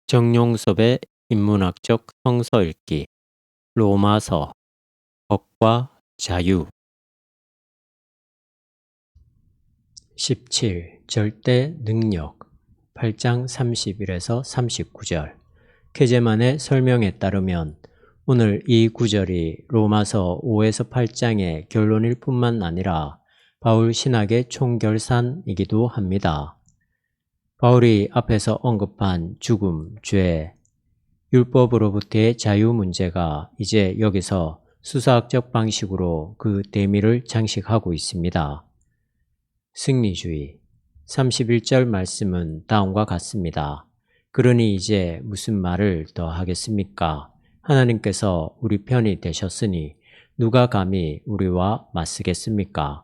정용섭의 인문학적 성서 읽기 로마서 법과 자유 17. 절대 능력 8장 31에서 39절 케제만의 설명에 따르면 오늘 이 구절이 로마서 5에서 8장의 결론일 뿐만 아니라 바울 신학의 총결산이기도 합니다. 바울이 앞에서 언급한 죽음, 죄, 율법으로부터의 자유 문제가 이제 여기서 수사학적 방식으로 그 대미를 장식하고 있습니다. 승리주의 31절 말씀은 다음과 같습니다. 그러니 이제 무슨 말을 더 하겠습니까? 하나님께서 우리 편이 되셨으니 누가 감히 우리와 맞서겠습니까?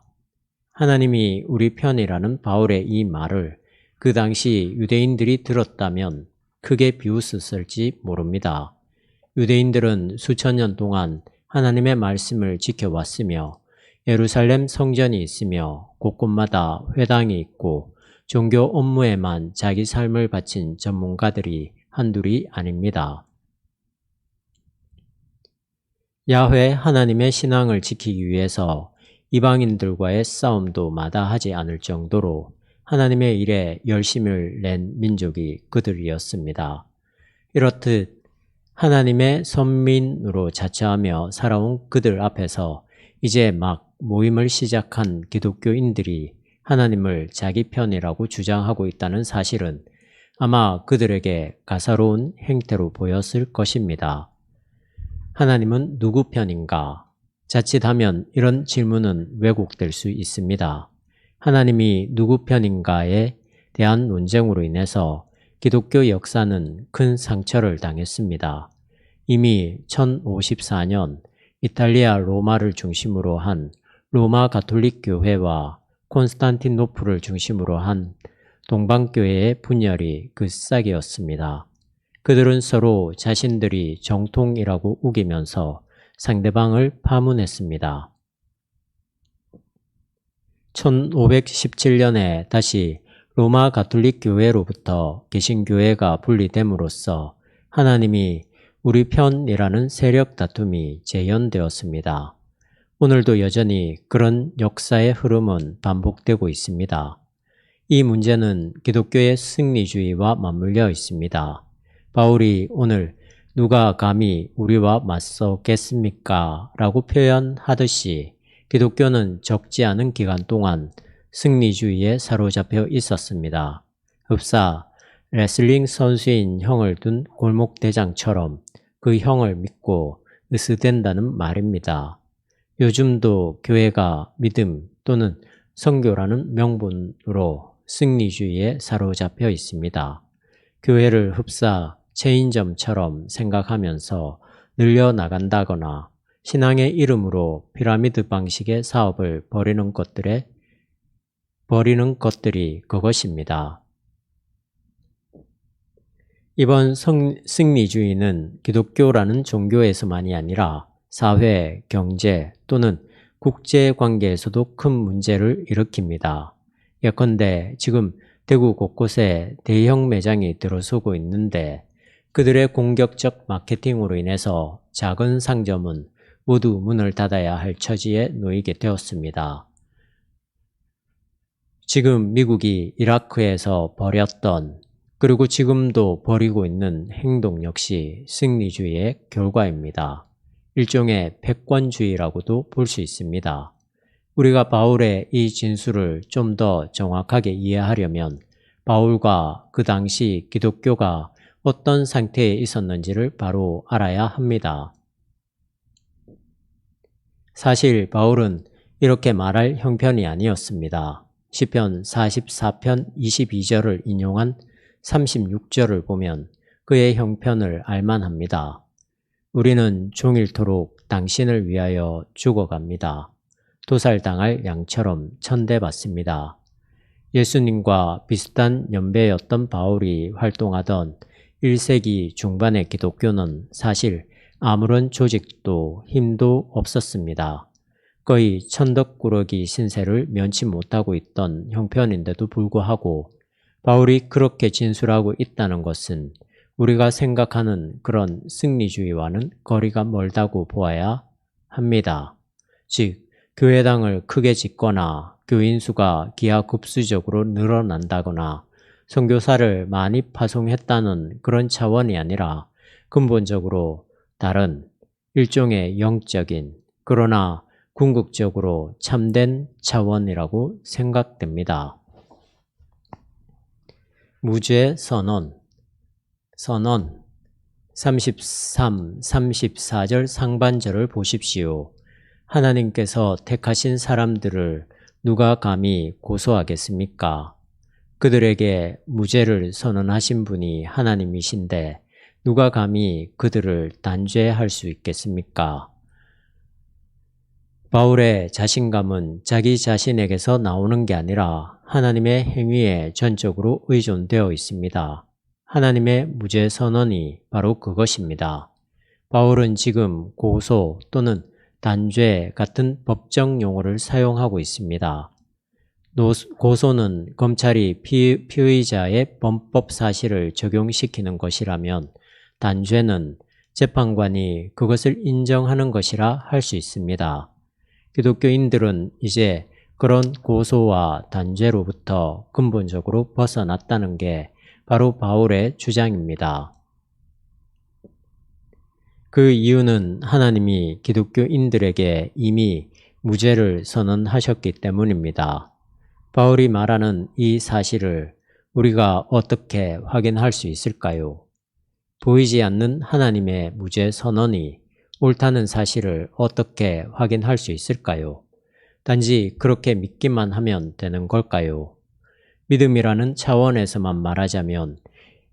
하나님이 우리 편이라는 바울의 이 말을 그 당시 유대인들이 들었다면 크게 비웃었을지 모릅니다. 유대인들은 수천 년 동안 하나님의 말씀을 지켜왔으며 예루살렘 성전이 있으며 곳곳마다 회당이 있고 종교 업무에만 자기 삶을 바친 전문가들이 한둘이 아닙니다. 야훼 하나님의 신앙을 지키기 위해서 이방인들과의 싸움도 마다하지 않을 정도로 하나님의 일에 열심을 낸 민족이 그들이었습니다. 이렇듯 하나님의 선민으로 자처하며 살아온 그들 앞에서 이제 막 모임을 시작한 기독교인들이 하나님을 자기 편이라고 주장하고 있다는 사실은 아마 그들에게 가사로운 행태로 보였을 것입니다. 하나님은 누구 편인가? 자칫하면 이런 질문은 왜곡될 수 있습니다. 하나님이 누구 편인가에 대한 논쟁으로 인해서 기독교 역사는 큰 상처를 당했습니다. 이미 1054년 이탈리아 로마를 중심으로 한 로마 가톨릭 교회와 콘스탄티노플을 중심으로 한 동방교회의 분열이 그 시작이었습니다. 그들은 서로 자신들이 정통이라고 우기면서 상대방을 파문했습니다. 1517년에 다시 로마 가톨릭 교회로부터 개신교회가 분리됨으로써 하나님이 우리 편이라는 세력 다툼이 재현되었습니다. 오늘도 여전히 그런 역사의 흐름은 반복되고 있습니다. 이 문제는 기독교의 승리주의와 맞물려 있습니다. 바울이 오늘 누가 감히 우리와 맞서겠습니까? 라고 표현하듯이 기독교는 적지 않은 기간 동안 승리주의에 사로잡혀 있었습니다. 흡사 레슬링 선수인 형을 둔 골목대장처럼 그 형을 믿고 으스댄다는 말입니다. 요즘도 교회가 믿음 또는 선교라는 명분으로 승리주의에 사로잡혀 있습니다. 교회를 흡사 체인점처럼 생각하면서 늘려나간다거나 신앙의 이름으로 피라미드 방식의 사업을 벌이는 것들이 그것입니다. 이번 승리주의는 기독교라는 종교에서만이 아니라 사회, 경제 또는 국제관계에서도 큰 문제를 일으킵니다. 예컨대 지금 대구 곳곳에 대형 매장이 들어서고 있는데 그들의 공격적 마케팅으로 인해서 작은 상점은 모두 문을 닫아야 할 처지에 놓이게 되었습니다. 지금 미국이 이라크에서 벌였던 그리고 지금도 벌이고 있는 행동 역시 승리주의의 결과입니다. 일종의 패권주의라고도 볼 수 있습니다. 우리가 바울의 이 진술을 좀 더 정확하게 이해하려면 바울과 그 당시 기독교가 어떤 상태에 있었는지를 바로 알아야 합니다. 사실 바울은 이렇게 말할 형편이 아니었습니다. 시편 44편 22절을 인용한 36절을 보면 그의 형편을 알만합니다. 우리는 종일토록 당신을 위하여 죽어갑니다. 도살당할 양처럼 천대받습니다. 예수님과 비슷한 연배였던 바울이 활동하던 1세기 중반의 기독교는 사실 아무런 조직도 힘도 없었습니다. 거의 천덕꾸러기 신세를 면치 못하고 있던 형편인데도 불구하고 바울이 그렇게 진술하고 있다는 것은 우리가 생각하는 그런 승리주의와는 거리가 멀다고 보아야 합니다. 즉, 교회당을 크게 짓거나 교인 수가 기하급수적으로 늘어난다거나 선교사를 많이 파송했다는 그런 차원이 아니라 근본적으로 다른 일종의 영적인 그러나 궁극적으로 참된 차원이라고 생각됩니다. 무죄 선언 33, 34절 상반절을 보십시오. 하나님께서 택하신 사람들을 누가 감히 고소하겠습니까? 그들에게 무죄를 선언하신 분이 하나님이신데 누가 감히 그들을 단죄할 수 있겠습니까? 바울의 자신감은 자기 자신에게서 나오는 게 아니라 하나님의 행위에 전적으로 의존되어 있습니다. 하나님의 무죄 선언이 바로 그것입니다. 바울은 지금 고소 또는 단죄 같은 법정 용어를 사용하고 있습니다. 고소는 검찰이 피의자의 범법 사실을 적용시키는 것이라면 단죄는 재판관이 그것을 인정하는 것이라 할 수 있습니다. 기독교인들은 이제 그런 고소와 단죄로부터 근본적으로 벗어났다는 게 바로 바울의 주장입니다. 그 이유는 하나님이 기독교인들에게 이미 무죄를 선언하셨기 때문입니다. 바울이 말하는 이 사실을 우리가 어떻게 확인할 수 있을까요? 보이지 않는 하나님의 무죄 선언이 옳다는 사실을 어떻게 확인할 수 있을까요? 단지 그렇게 믿기만 하면 되는 걸까요? 믿음이라는 차원에서만 말하자면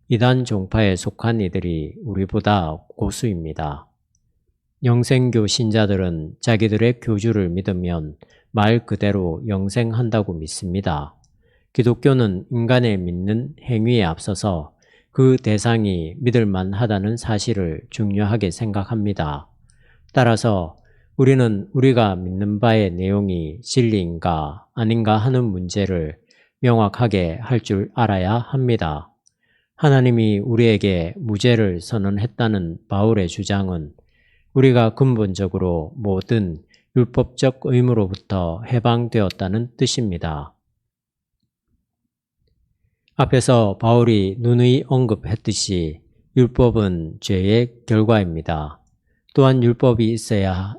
이단 종파에 속한 이들이 우리보다 고수입니다. 영생교 신자들은 자기들의 교주를 믿으면 말 그대로 영생한다고 믿습니다. 기독교는 인간의 믿는 행위에 앞서서 그 대상이 믿을만 하다는 사실을 중요하게 생각합니다. 따라서 우리는 우리가 믿는 바의 내용이 진리인가 아닌가 하는 문제를 명확하게 할 줄 알아야 합니다. 하나님이 우리에게 무죄를 선언했다는 바울의 주장은 우리가 근본적으로 모든 율법적 의무로부터 해방되었다는 뜻입니다. 앞에서 바울이 누누이 언급했듯이 율법은 죄의 결과입니다. 또한 율법이 있어야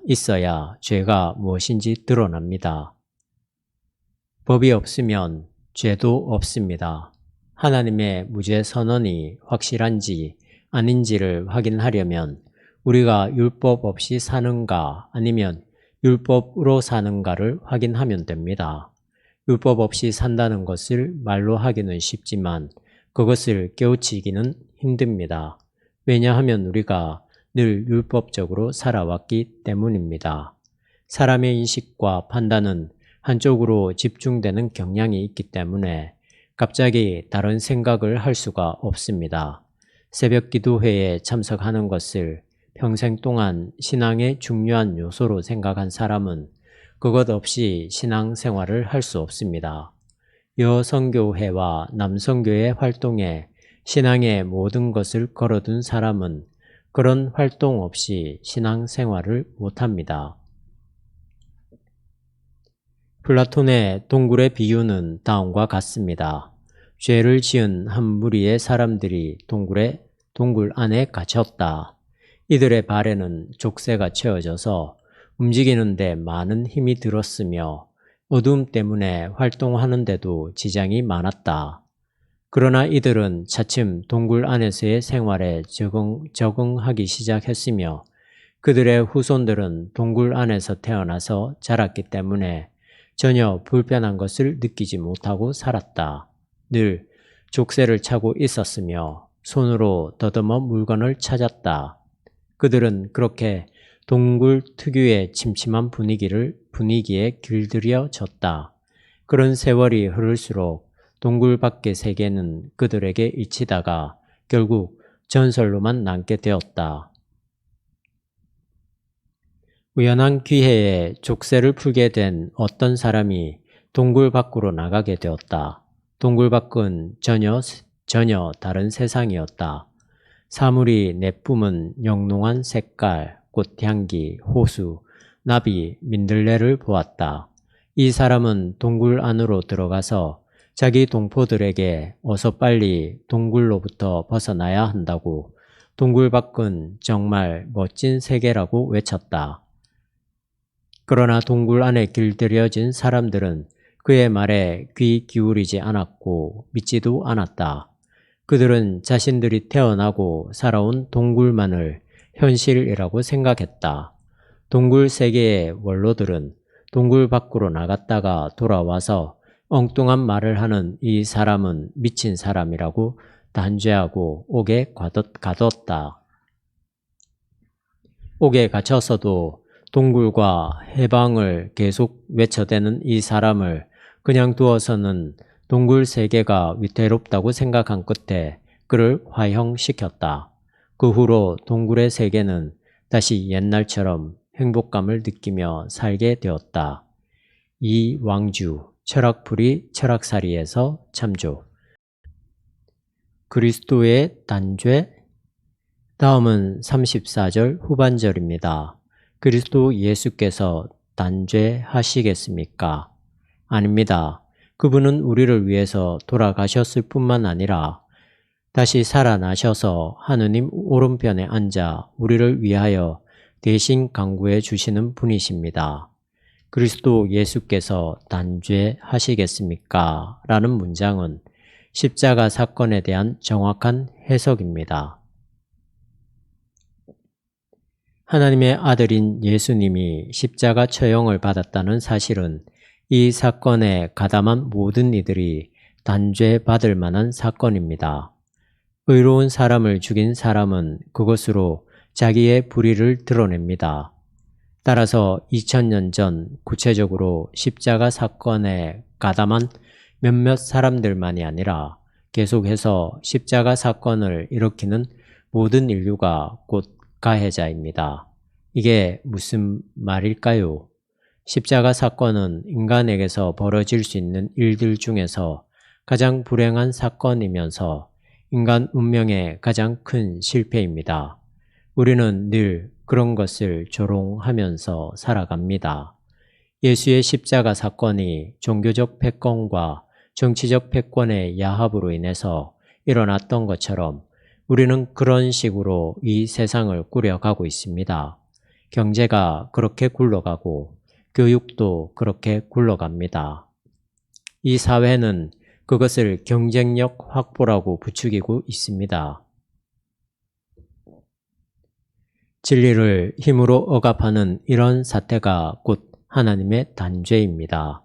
죄가 무엇인지 드러납니다. 법이 없으면 죄도 없습니다. 하나님의 무죄 선언이 확실한지 아닌지를 확인하려면 우리가 율법 없이 사는가 아니면 율법으로 사는가를 확인하면 됩니다. 율법 없이 산다는 것을 말로 하기는 쉽지만 그것을 깨우치기는 힘듭니다. 왜냐하면 우리가 늘 율법적으로 살아왔기 때문입니다. 사람의 인식과 판단은 한쪽으로 집중되는 경향이 있기 때문에 갑자기 다른 생각을 할 수가 없습니다. 새벽 기도회에 참석하는 것을 평생 동안 신앙의 중요한 요소로 생각한 사람은 그것 없이 신앙생활을 할 수 없습니다. 여성교회와 남성교회 활동에 신앙의 모든 것을 걸어둔 사람은 그런 활동 없이 신앙생활을 못합니다. 플라톤의 동굴의 비유는 다음과 같습니다. 죄를 지은 한 무리의 사람들이 동굴 안에 갇혔다. 이들의 발에는 족쇄가 채워져서 움직이는데 많은 힘이 들었으며 어두움 때문에 활동하는데도 지장이 많았다. 그러나 이들은 차츰 동굴 안에서의 생활에 적응하기 시작했으며 그들의 후손들은 동굴 안에서 태어나서 자랐기 때문에 전혀 불편한 것을 느끼지 못하고 살았다. 늘 족쇄를 차고 있었으며 손으로 더듬어 물건을 찾았다. 그들은 그렇게 동굴 특유의 침침한 분위기에 길들여졌다. 그런 세월이 흐를수록 동굴 밖의 세계는 그들에게 잊히다가 결국 전설로만 남게 되었다. 우연한 기회에 족쇄를 풀게 된 어떤 사람이 동굴 밖으로 나가게 되었다. 동굴 밖은 전혀 다른 세상이었다. 사물이 내뿜은 영롱한 색깔, 꽃향기, 호수, 나비, 민들레를 보았다. 이 사람은 동굴 안으로 들어가서 자기 동포들에게 어서 빨리 동굴로부터 벗어나야 한다고 동굴 밖은 정말 멋진 세계라고 외쳤다. 그러나 동굴 안에 길들여진 사람들은 그의 말에 귀 기울이지 않았고 믿지도 않았다. 그들은 자신들이 태어나고 살아온 동굴만을 현실이라고 생각했다. 동굴 세계의 원로들은 동굴 밖으로 나갔다가 돌아와서 엉뚱한 말을 하는 이 사람은 미친 사람이라고 단죄하고 옥에 가뒀다. 옥에 갇혀서도 동굴과 해방을 계속 외쳐대는 이 사람을 그냥 두어서는 동굴 세계가 위태롭다고 생각한 끝에 그를 화형시켰다. 그 후로 동굴의 세계는 다시 옛날처럼 행복감을 느끼며 살게 되었다. 이왕주 철학풀이 철학살이에서 참조. 그리스도의 단죄. 다음은 34절 후반절입니다. 그리스도 예수께서 단죄하시겠습니까? 아닙니다. 그분은 우리를 위해서 돌아가셨을 뿐만 아니라 다시 살아나셔서 하느님 오른편에 앉아 우리를 위하여 대신 강구해 주시는 분이십니다. 그리스도 예수께서 단죄하시겠습니까? 라는 문장은 십자가 사건에 대한 정확한 해석입니다. 하나님의 아들인 예수님이 십자가 처형을 받았다는 사실은 이 사건에 가담한 모든 이들이 단죄받을 만한 사건입니다. 의로운 사람을 죽인 사람은 그것으로 자기의 불의를 드러냅니다. 따라서 2000년 전 구체적으로 십자가 사건에 가담한 몇몇 사람들만이 아니라 계속해서 십자가 사건을 일으키는 모든 인류가 곧 가해자입니다. 이게 무슨 말일까요? 십자가 사건은 인간에게서 벌어질 수 있는 일들 중에서 가장 불행한 사건이면서 인간 운명의 가장 큰 실패입니다. 우리는 늘 그런 것을 조롱하면서 살아갑니다. 예수의 십자가 사건이 종교적 패권과 정치적 패권의 야합으로 인해서 일어났던 것처럼 우리는 그런 식으로 이 세상을 꾸려가고 있습니다. 경제가 그렇게 굴러가고 교육도 그렇게 굴러갑니다. 이 사회는 그것을 경쟁력 확보라고 부추기고 있습니다. 진리를 힘으로 억압하는 이런 사태가 곧 하나님의 단죄입니다.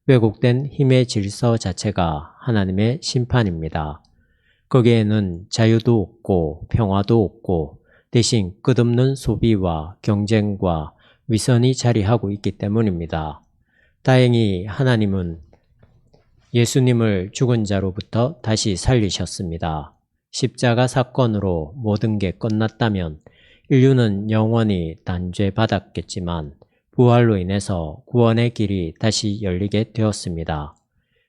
왜곡된 힘의 질서 자체가 하나님의 심판입니다. 거기에는 자유도 없고 평화도 없고 대신 끝없는 소비와 경쟁과 위선이 자리하고 있기 때문입니다. 다행히 하나님은 예수님을 죽은 자로부터 다시 살리셨습니다. 십자가 사건으로 모든 게 끝났다면 인류는 영원히 단죄받았겠지만 부활로 인해서 구원의 길이 다시 열리게 되었습니다.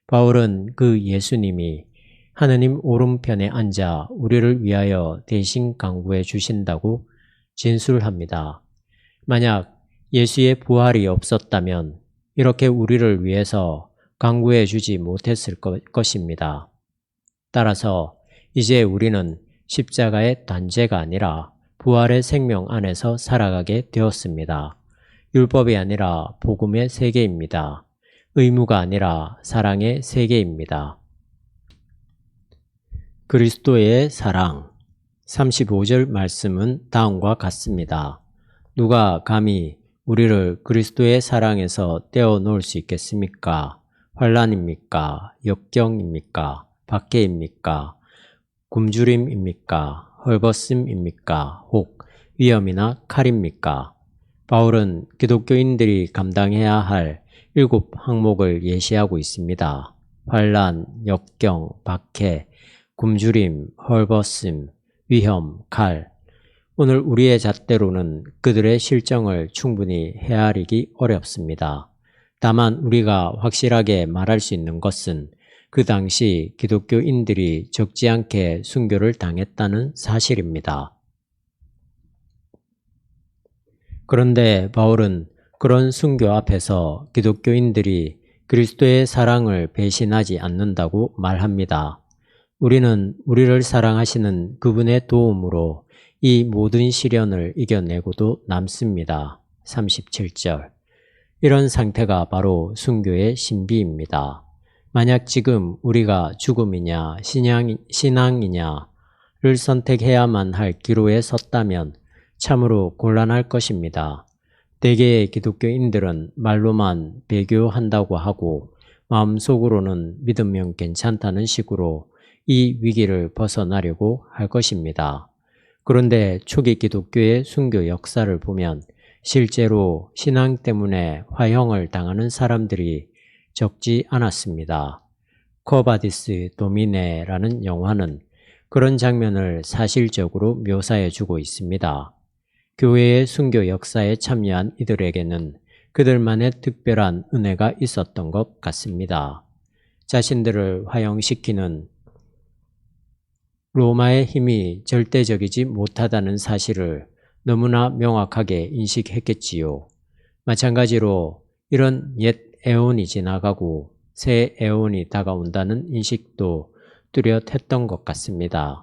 바울은 그 예수님이 하느님 오른편에 앉아 우리를 위하여 대신 강구해 주신다고 진술합니다. 만약 예수의 부활이 없었다면 이렇게 우리를 위해서 강구해 주지 못했을 것입니다. 따라서 이제 우리는 십자가의 단죄가 아니라 부활의 생명 안에서 살아가게 되었습니다. 율법이 아니라 복음의 세계입니다. 의무가 아니라 사랑의 세계입니다. 그리스도의 사랑. 35절 말씀은 다음과 같습니다. 누가 감히 우리를 그리스도의 사랑에서 떼어놓을 수 있겠습니까? 환난입니까? 역경입니까? 박해입니까? 굶주림입니까? 헐벗음입니까? 혹 위험이나 칼입니까? 바울은 기독교인들이 감당해야 할 7 항목을 예시하고 있습니다. 환난, 역경, 박해, 굶주림, 헐벗음, 위험, 칼. 오늘 우리의 잣대로는 그들의 실정을 충분히 헤아리기 어렵습니다. 다만 우리가 확실하게 말할 수 있는 것은 그 당시 기독교인들이 적지 않게 순교를 당했다는 사실입니다. 그런데 바울은 그런 순교 앞에서 기독교인들이 그리스도의 사랑을 배신하지 않는다고 말합니다. 우리는 우리를 사랑하시는 그분의 도움으로 이 모든 시련을 이겨내고도 남습니다. 37절. 이런 상태가 바로 순교의 신비입니다. 만약 지금 우리가 죽음이냐 신앙이냐를 선택해야만 할 기로에 섰다면 참으로 곤란할 것입니다. 대개의 기독교인들은 말로만 배교한다고 하고 마음속으로는 믿으면 괜찮다는 식으로 이 위기를 벗어나려고 할 것입니다. 그런데 초기 기독교의 순교 역사를 보면 실제로 신앙 때문에 화형을 당하는 사람들이 적지 않았습니다. 코바디스 도미네라는 영화는 그런 장면을 사실적으로 묘사해주고 있습니다. 교회의 순교 역사에 참여한 이들에게는 그들만의 특별한 은혜가 있었던 것 같습니다. 자신들을 화형시키는 로마의 힘이 절대적이지 못하다는 사실을 너무나 명확하게 인식했겠지요. 마찬가지로 이런 옛 에온이 지나가고 새 에온이 다가온다는 인식도 뚜렷했던 것 같습니다.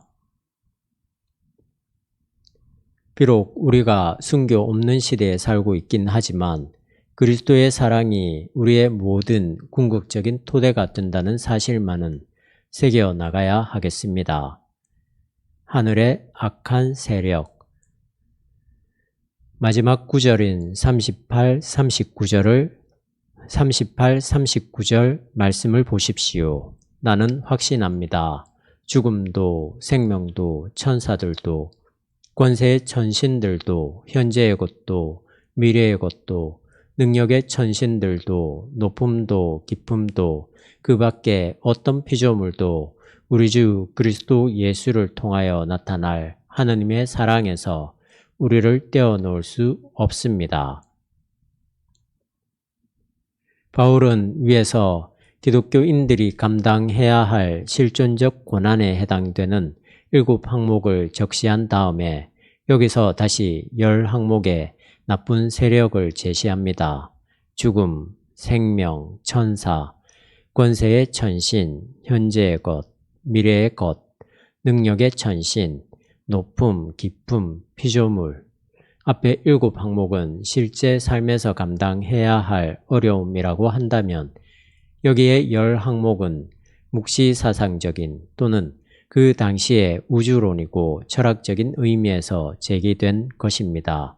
비록 우리가 순교 없는 시대에 살고 있긴 하지만 그리스도의 사랑이 우리의 모든 궁극적인 토대가 된다는 사실만은 새겨 나가야 하겠습니다. 하늘의 악한 세력. 마지막 구절인 38, 39절 말씀을 보십시오. 나는 확신합니다. 죽음도 생명도 천사들도 권세의 천신들도 현재의 것도 미래의 것도 능력의 천신들도 높음도 깊음도 그 밖에 어떤 피조물도 우리 주 그리스도 예수를 통하여 나타날 하느님의 사랑에서 우리를 떼어놓을 수 없습니다. 바울은 위에서 기독교인들이 감당해야 할 실존적 고난에 해당되는 7항목을 적시한 다음에 여기서 다시 10항목의 나쁜 세력을 제시합니다. 죽음, 생명, 천사, 권세의 천신, 현재의 것, 미래의 것, 능력의 천신, 높음, 깊음, 피조물. 앞에 7항목은 실제 삶에서 감당해야 할 어려움이라고 한다면 여기에 10항목은 묵시사상적인 또는 그 당시의 우주론이고 철학적인 의미에서 제기된 것입니다.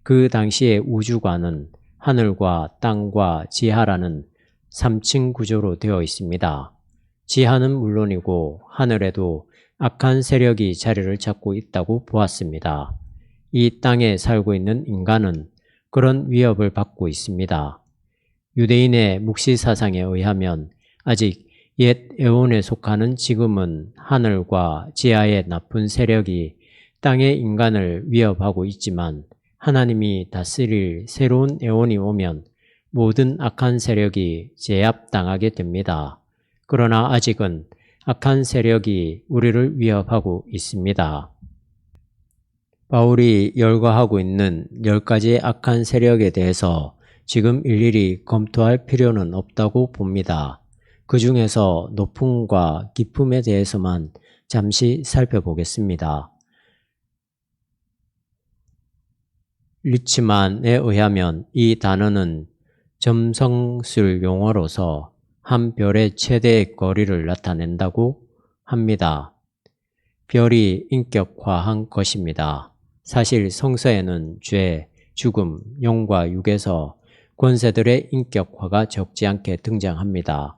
그 당시의 우주관은 하늘과 땅과 지하라는 3층 구조로 되어 있습니다. 지하는 물론이고 하늘에도 악한 세력이 자리를 잡고 있다고 보았습니다. 이 땅에 살고 있는 인간은 그런 위협을 받고 있습니다. 유대인의 묵시사상에 의하면 아직 옛 에온에 속하는 지금은 하늘과 지하의 나쁜 세력이 땅의 인간을 위협하고 있지만 하나님이 다스릴 새로운 에온이 오면 모든 악한 세력이 제압당하게 됩니다. 그러나 아직은 악한 세력이 우리를 위협하고 있습니다. 바울이 열거하고 있는 10가지의 악한 세력에 대해서 지금 일일이 검토할 필요는 없다고 봅니다. 그 중에서 높음과 깊음에 대해서만 잠시 살펴보겠습니다. 리치만에 의하면 이 단어는 점성술 용어로서 한 별의 최대의 거리를 나타낸다고 합니다. 별이 인격화한 것입니다. 사실 성서에는 죄, 죽음, 영과 육에서 권세들의 인격화가 적지 않게 등장합니다.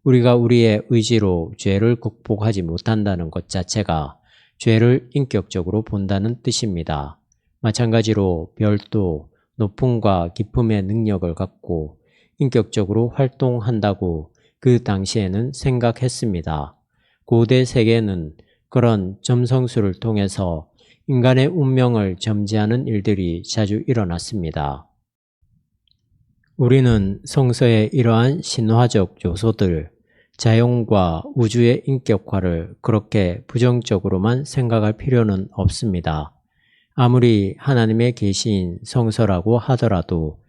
우리가 우리의 의지로 죄를 극복하지 못한다는 것 자체가 죄를 인격적으로 본다는 뜻입니다. 마찬가지로 별도 높음과 깊음의 능력을 갖고 인격적으로 활동한다고 그 당시에는 생각했습니다. 고대 세계는 그런 점성술을 통해서 인간의 운명을 점지하는 일들이 자주 일어났습니다. 우리는 성서의 이러한 신화적 요소들, 자연과 우주의 인격화를 그렇게 부정적으로만 생각할 필요는 없습니다. 아무리 하나님의 계시인 성서라고 하더라도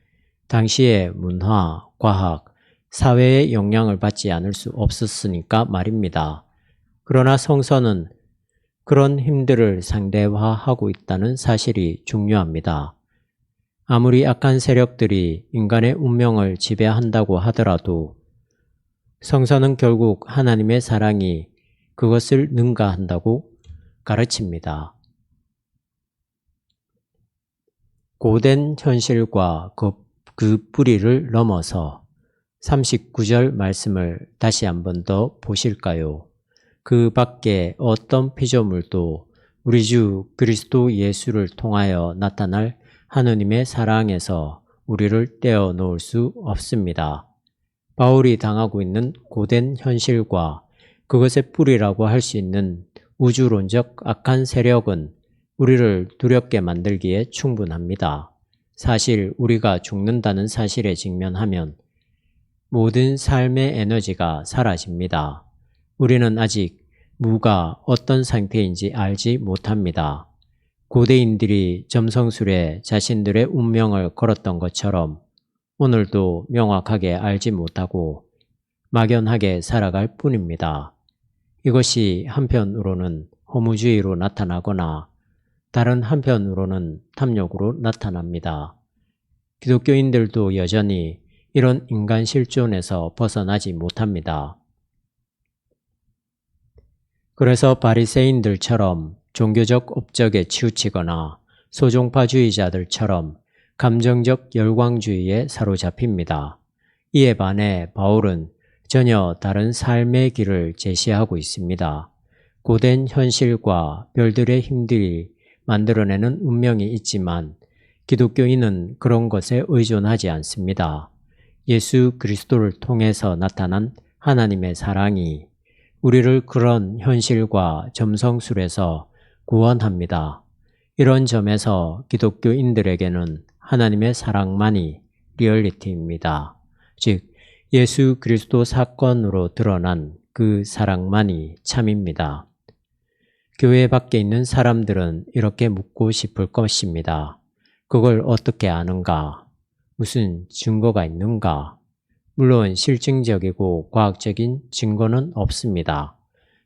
당시의 문화, 과학, 사회의 영향을 받지 않을 수 없었으니까 말입니다. 그러나 성서는 그런 힘들을 상대화하고 있다는 사실이 중요합니다. 아무리 악한 세력들이 인간의 운명을 지배한다고 하더라도 성서는 결국 하나님의 사랑이 그것을 능가한다고 가르칩니다. 고된 현실과 그 뿌리를 넘어서 39절 말씀을 다시 한 번 더 보실까요? 그 밖에 어떤 피조물도 우리 주 그리스도 예수를 통하여 나타날 하느님의 사랑에서 우리를 떼어놓을 수 없습니다. 바울이 당하고 있는 고된 현실과 그것의 뿌리라고 할 수 있는 우주론적 악한 세력은 우리를 두렵게 만들기에 충분합니다. 사실 우리가 죽는다는 사실에 직면하면 모든 삶의 에너지가 사라집니다. 우리는 아직 무가 어떤 상태인지 알지 못합니다. 고대인들이 점성술에 자신들의 운명을 걸었던 것처럼 오늘도 명확하게 알지 못하고 막연하게 살아갈 뿐입니다. 이것이 한편으로는 허무주의로 나타나거나 다른 한편으로는 탐욕으로 나타납니다. 기독교인들도 여전히 이런 인간 실존에서 벗어나지 못합니다. 그래서 바리새인들처럼 종교적 업적에 치우치거나 소종파주의자들처럼 감정적 열광주의에 사로잡힙니다. 이에 반해 바울은 전혀 다른 삶의 길을 제시하고 있습니다. 고된 현실과 별들의 힘들이 만들어내는 운명이 있지만 기독교인은 그런 것에 의존하지 않습니다. 예수 그리스도를 통해서 나타난 하나님의 사랑이 우리를 그런 현실과 점성술에서 구원합니다. 이런 점에서 기독교인들에게는 하나님의 사랑만이 리얼리티입니다. 즉, 예수 그리스도 사건으로 드러난 그 사랑만이 참입니다. 교회 밖에 있는 사람들은 이렇게 묻고 싶을 것입니다. 그걸 어떻게 아는가? 무슨 증거가 있는가? 물론 실증적이고 과학적인 증거는 없습니다.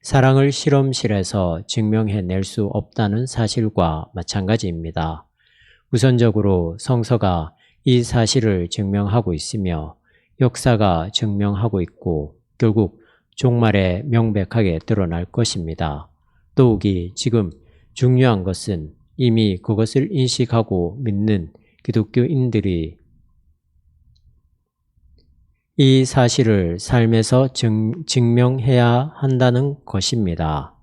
사랑을 실험실에서 증명해낼 수 없다는 사실과 마찬가지입니다. 우선적으로 성서가 이 사실을 증명하고 있으며 역사가 증명하고 있고 결국 종말에 명백하게 드러날 것입니다. 더욱이 지금 중요한 것은 이미 그것을 인식하고 믿는 기독교인들이 이 사실을 삶에서 증명해야 한다는 것입니다.